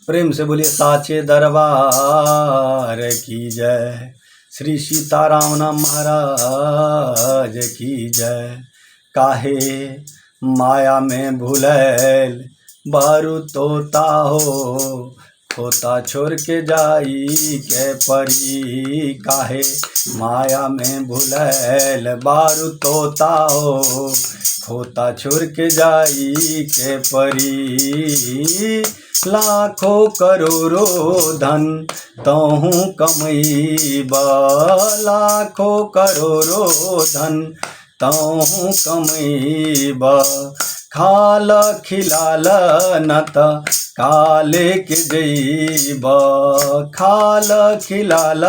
प्रेम से बोलिए साचे दरबार की जय। श्री सीताराम नाम महाराज की जय। काहे माया में भूलैल बारू तोता हो, खोता छोड़ के जाई के परी। काहे माया में भूलैल बारू तोता हो, खोता छोड़ के जाई के परी। लाखों करोड़ों धन तोहू कमईबा, लाखों करोड़ों धन तोहू कमईबा। खाल खिलाल न त काले के जईबा, खाल खिलाल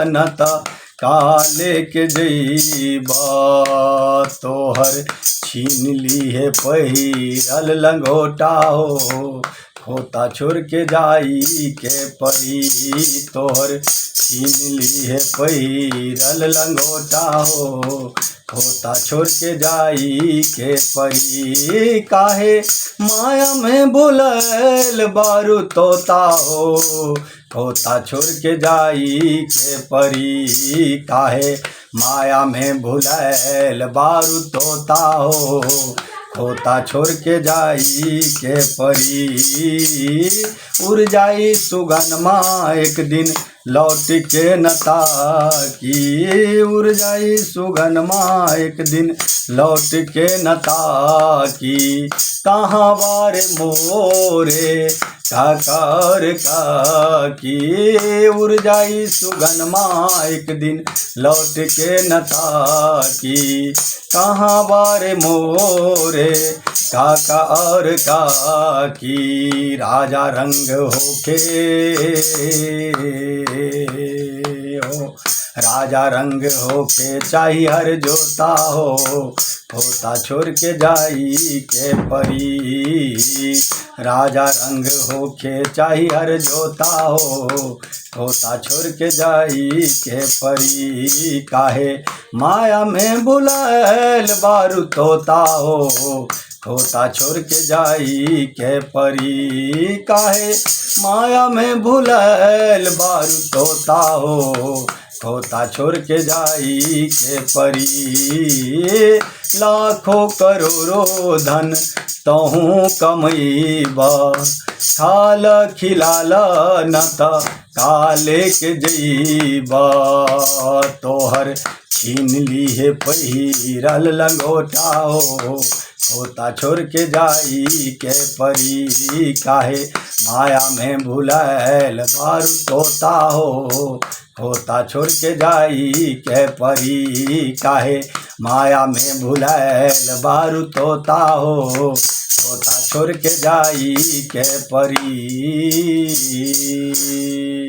न त काले के जईबा। तोहर छीन ली है पहिरल लंगोटा हो, खोता छोड़ के जाई के परी। तोहर छीन ली है पहिरल लंगोटा हो, खोता छोड़ के जाई के परी। काहे माया में भूलैल बारू तोता हो, खोता छोड़ के जाई के परी। काहे माया में भूलैल बारू तोता हो, खोता छोड़ के जाई के परी। उड़ जाई सुगनमा एक दिन लौट के न ताकी, उड़ जाई सुगनमा एक दिन लौट के न ताकी। कहाँ बारे मोरे काकर काकी, उड़ जाई सुगनमा एक दिन लौट के न ताकी। कहाँ बारे मोरे काका और काकी। राजा रंग होके हो, राजा रंग होके चाही हर जोता हो, खोता छोड़ के जाई के परी। राजा रंग होके चाही हर जोता हो, खोता छोड़ के जाई के परी। काहे माया में भुलैल बारू तोता हो, खोता छोड़ के जाई के परी। काहे माया में भुलैल बारू तोता हो, खोता छोड़ के जाई के परी। लाखों करोड़ों धन तोहू कमईबा, खाल खिलाल न त काले के जईबा। तोहर छीन ली है पहिरल लंगोटा हो, खोता छोड़ के जाई के परी। काहे माया में भूलैल बारू तोता हो, खोता छोड़ के जाई के परी। काहे माया में भूलैल बारू तोता हो, खोता छोड़ के जाई के परी।